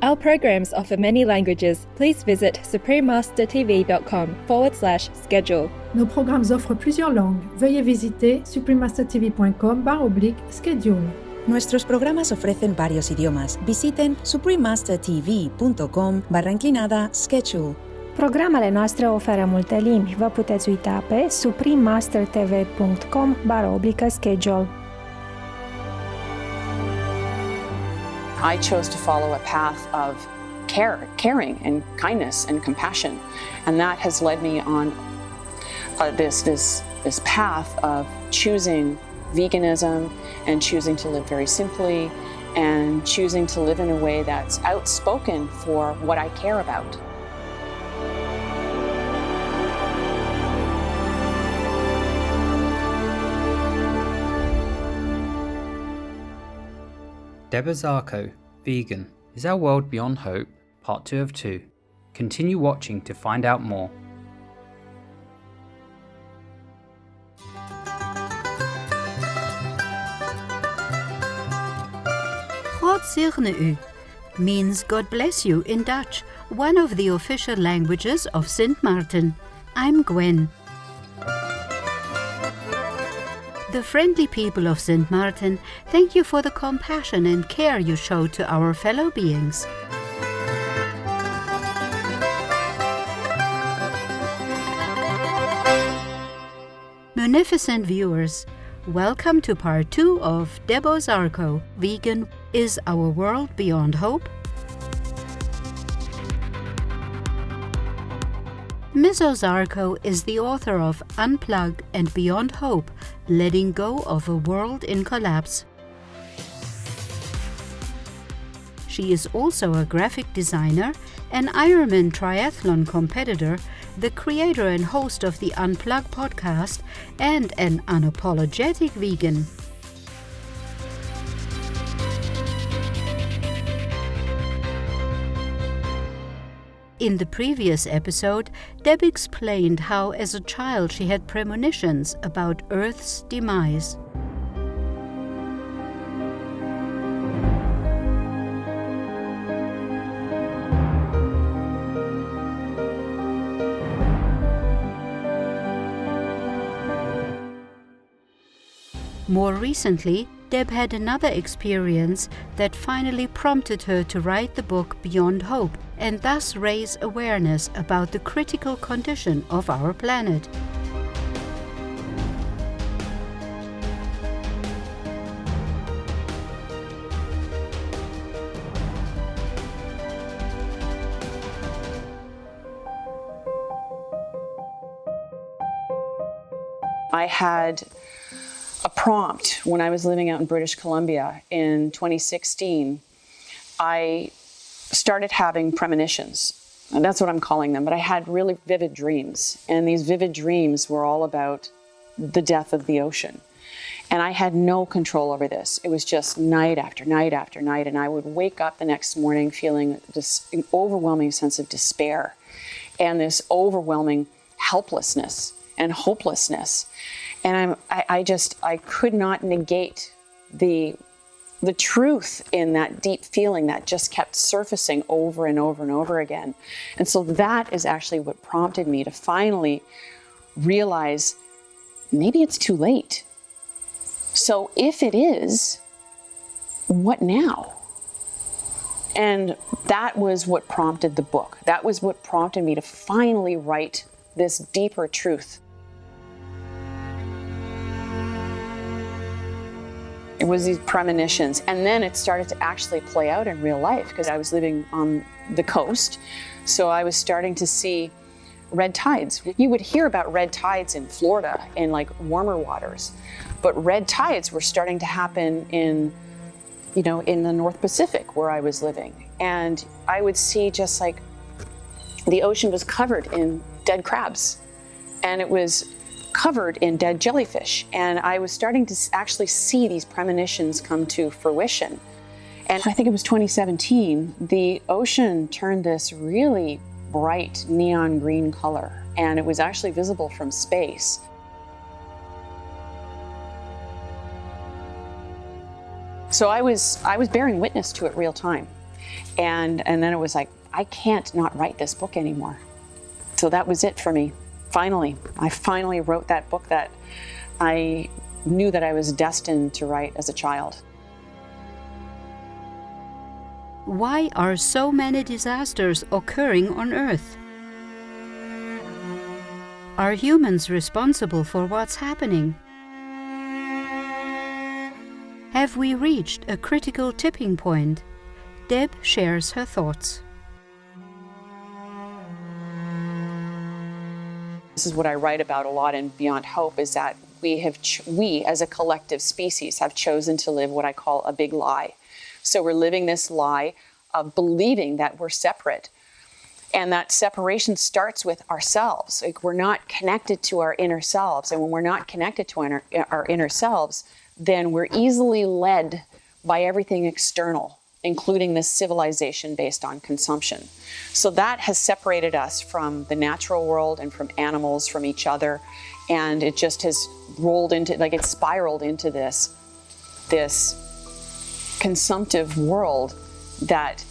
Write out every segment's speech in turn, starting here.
Our programs offer many languages. Please visit suprememastertv.com/schedule. Nos programmes offrent plusieurs langues. Veuillez visiter suprememastertv.com/schedule. Nuestros programas ofrecen varios idiomas. Visiten suprememastertv.com/schedule. Programele noastre oferă multe limbi. Vă puteți uita pe suprememastertv.com/schedule. I chose to follow a path of caring and kindness and compassion, and that has led me on this path of choosing veganism and choosing to live very simply and choosing to live in a way that's outspoken for what I care about. Deb Ozarko, Vegan, Is Our World Beyond Hope? Part 2 of 2. Continue watching to find out more. God segne u means God bless you in Dutch, one of the official languages of St. Martin. I'm Gwen. The friendly people of St. Martin, thank you for the compassion and care you show to our fellow beings. Munificent viewers, welcome to part 2 of Deb Ozarko, Vegan, Is Our World Beyond Hope? Ms. Ozarko is the author of Unplug and Beyond Hope, Letting Go of a World in Collapse. She is also a graphic designer, an Ironman triathlon competitor, the creator and host of the Unplug podcast, and an unapologetic vegan. In the previous episode, Deb explained how as a child she had premonitions about Earth's demise. More recently, Deb had another experience that finally prompted her to write the book Beyond Hope and thus raise awareness about the critical condition of our planet. I had a prompt when I was living out in British Columbia in 2016. I started having premonitions, and that's what I'm calling them, but I had really vivid dreams, and these vivid dreams were all about the death of the ocean. And I had no control over this. It was just night after night after night, and I would wake up the next morning feeling this overwhelming sense of despair and this overwhelming helplessness and hopelessness. And I could not negate the truth in that deep feeling that just kept surfacing over and over and over again. And so that is actually what prompted me to finally realize maybe it's too late. So if it is, what now? And that was what prompted the book. That was what prompted me to finally write this deeper truth. It was these premonitions, and then it started to actually play out in real life because I was living on the coast, so I was starting to see red tides. You would hear about red tides in Florida in like warmer waters, but red tides were starting to happen in the North Pacific where I was living, and I would see just like the ocean was covered in dead crabs, and it was covered in dead jellyfish. And I was starting to actually see these premonitions come to fruition. And I think it was 2017, the ocean turned this really bright neon green color, and it was actually visible from space. So I was bearing witness to it real time. And then it was like, I can't not write this book anymore. So that was it for me. Finally, I finally wrote that book that I knew that I was destined to write as a child. Why are so many disasters occurring on Earth? Are humans responsible for what's happening? Have we reached a critical tipping point? Deb shares her thoughts. This is what I write about a lot in Beyond Hope, is that we as a collective species have chosen to live what I call a big lie. So we're living this lie of believing that we're separate. And that separation starts with ourselves. Like, we're not connected to our inner selves. And when we're not connected to our inner selves, then we're easily led by everything external, including this civilization based on consumption. So that has separated us from the natural world and from animals, from each other. And it just has rolled into, like, it's spiraled into this consumptive world that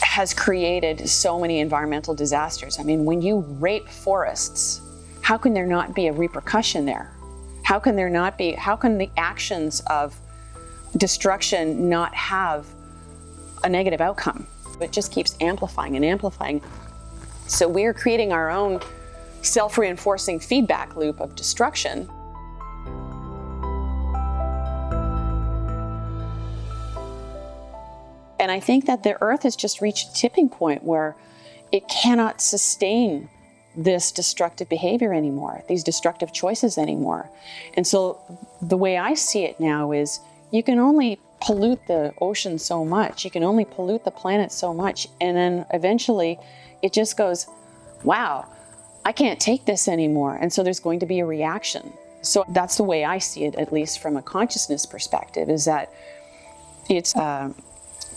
has created so many environmental disasters. I mean, when you rape forests, how can there not be a repercussion there? How can the actions of destruction not have a negative outcome? It just keeps amplifying and amplifying. So we're creating our own self-reinforcing feedback loop of destruction. And I think that the Earth has just reached a tipping point where it cannot sustain this destructive behavior anymore, these destructive choices anymore. And so the way I see it now is, you can only pollute the ocean so much, you can only pollute the planet so much, and then eventually it just goes, wow, I can't take this anymore. And so there's going to be a reaction. So that's the way I see it, at least from a consciousness perspective, is that it's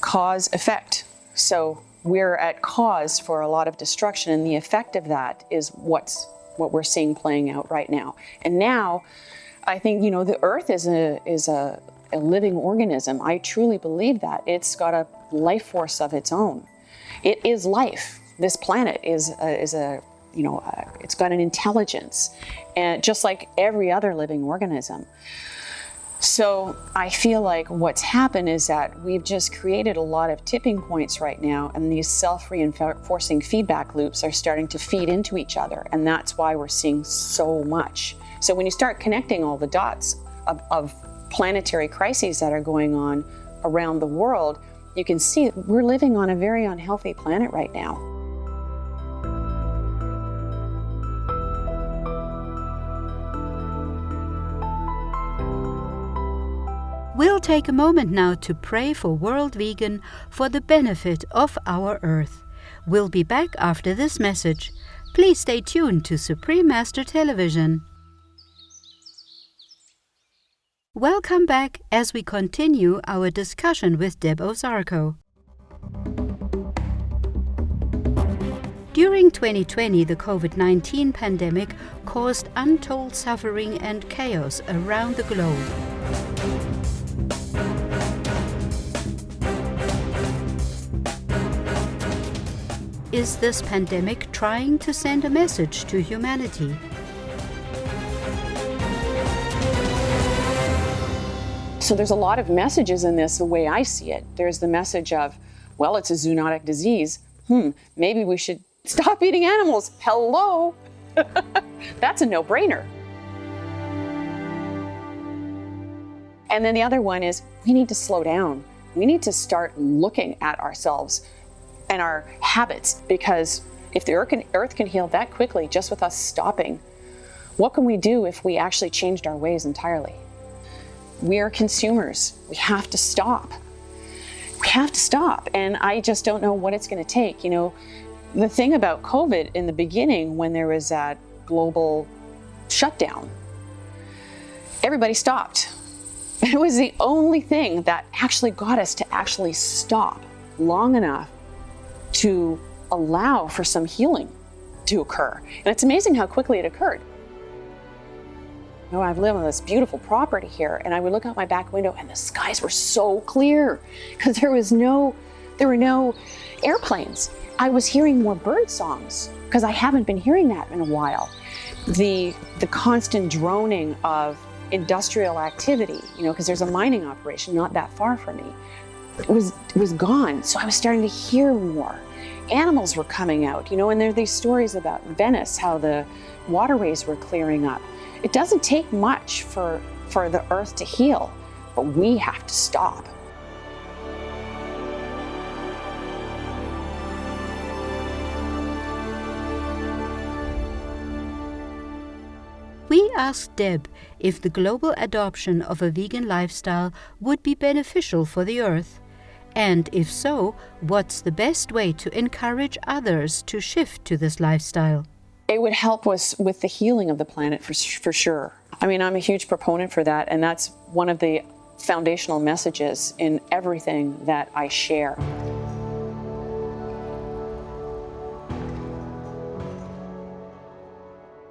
cause effect. So we're at cause for a lot of destruction, and the effect of that is what we're seeing playing out right now. And now I think, the Earth is a living organism. I truly believe that. It's got a life force of its own. It is life. This planet is it's got an intelligence, and just like every other living organism. So I feel like what's happened is that we've just created a lot of tipping points right now, and these self-reinforcing feedback loops are starting to feed into each other, and that's why we're seeing so much. So when you start connecting all the dots of planetary crises that are going on around the world, you can see we're living on a very unhealthy planet right now. We'll take a moment now to pray for World Vegan for the benefit of our Earth. We'll be back after this message. Please stay tuned to Supreme Master Television. Welcome back as we continue our discussion with Deb Ozarko. During 2020, the COVID-19 pandemic caused untold suffering and chaos around the globe. Is this pandemic trying to send a message to humanity? So there's a lot of messages in this, the way I see it. There's the message of, well, it's a zoonotic disease. Maybe we should stop eating animals. Hello? That's a no-brainer. And then the other one is, we need to slow down. We need to start looking at ourselves and our habits, because if the Earth can heal that quickly just with us stopping, what can we do if we actually changed our ways entirely? We are consumers. We have to stop. We have to stop. And I just don't know what it's going to take. The thing about COVID in the beginning, when there was that global shutdown, everybody stopped. It was the only thing that actually got us to actually stop long enough to allow for some healing to occur. And it's amazing how quickly it occurred. You know, I've lived on this beautiful property here, and I would look out my back window and the skies were so clear because there were no airplanes. I was hearing more bird songs because I haven't been hearing that in a while. The constant droning of industrial activity, you know, because there's a mining operation not that far from me, it was gone. So I was starting to hear more. Animals were coming out, you know, and there are these stories about Venice, how the waterways were clearing up. It doesn't take much for the earth to heal, but we have to stop. We asked Deb if the global adoption of a vegan lifestyle would be beneficial for the earth, and if so, what's the best way to encourage others to shift to this lifestyle? It would help us with the healing of the planet for sure. I mean, I'm a huge proponent for that, and that's one of the foundational messages in everything that I share.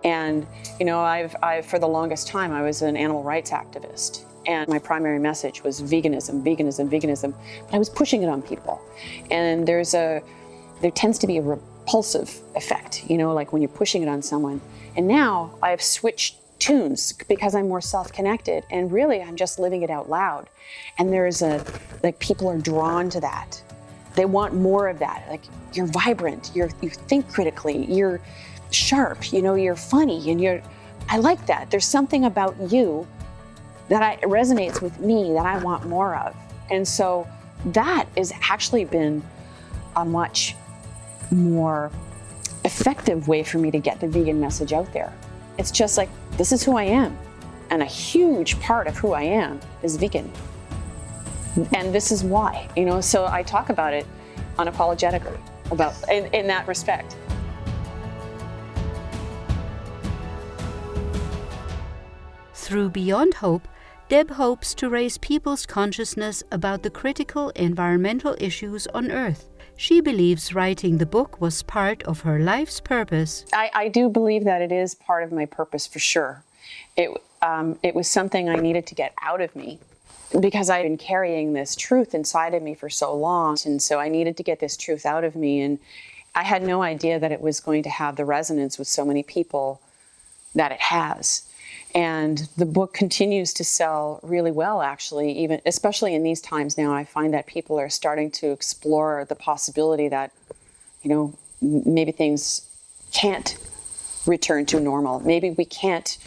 And, you know, I've for the longest time, I was an animal rights activist. And my primary message was veganism, veganism, veganism. But I was pushing it on people. And there tends to be a repulsive effect, you know, like when you're pushing it on someone. And now I've switched tunes because I'm more self-connected. And really, I'm just living it out loud. And people are drawn to that. They want more of that. Like, you're vibrant, you think critically, you're sharp, you know, you're funny, and I like that. There's something about you that resonates with me that I want more of. And so that has actually been a much more effective way for me to get the vegan message out there. It's just like, this is who I am. And a huge part of who I am is vegan. And this is why, you know, so I talk about it unapologetically in that respect. Through Beyond Hope, Deb hopes to raise people's consciousness about the critical environmental issues on Earth. She believes writing the book was part of her life's purpose. I do believe that it is part of my purpose for sure. It was something I needed to get out of me because I've been carrying this truth inside of me for so long. And so I needed to get this truth out of me. And I had no idea that it was going to have the resonance with so many people that it has. And the book continues to sell really well, actually, even especially in these times now. I find that people are starting to explore the possibility that, you know, maybe things can't return to normal. Maybe we can't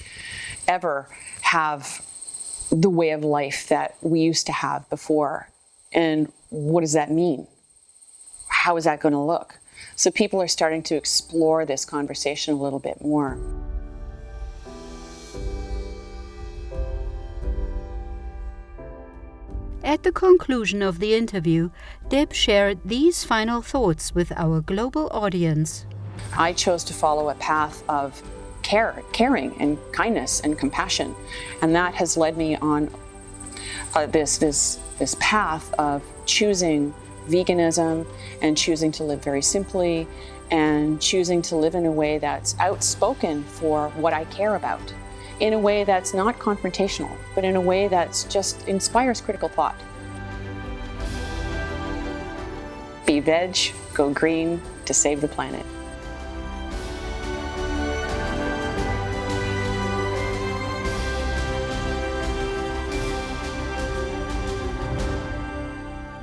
ever have the way of life that we used to have before. And what does that mean? How is that going to look? So people are starting to explore this conversation a little bit more. At the conclusion of the interview, Deb shared these final thoughts with our global audience. I chose to follow a path of caring and kindness and compassion, and that has led me on this path of choosing veganism and choosing to live very simply and choosing to live in a way that's outspoken for what I care about, in a way that's not confrontational, but in a way that's just inspires critical thought. Be veg, go green to save the planet.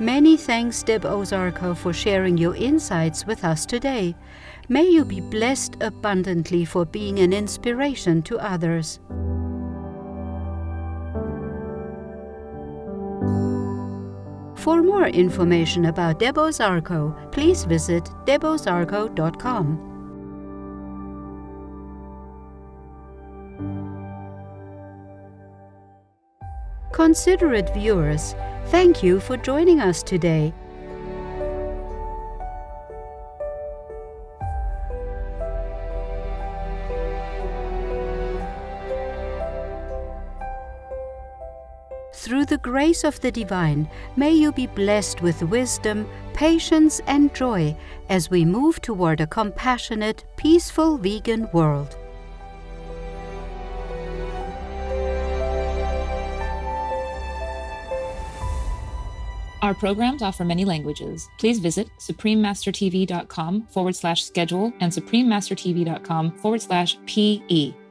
Many thanks, Deb Ozarko, for sharing your insights with us today. May you be blessed abundantly for being an inspiration to others. For more information about Deb Ozarko, please visit debozarko.com. Considerate viewers, thank you for joining us today. Through the grace of the divine, may you be blessed with wisdom, patience, and joy as we move toward a compassionate, peaceful vegan world. Our programs offer many languages. Please visit suprememastertv.com/schedule and suprememastertv.com/PE.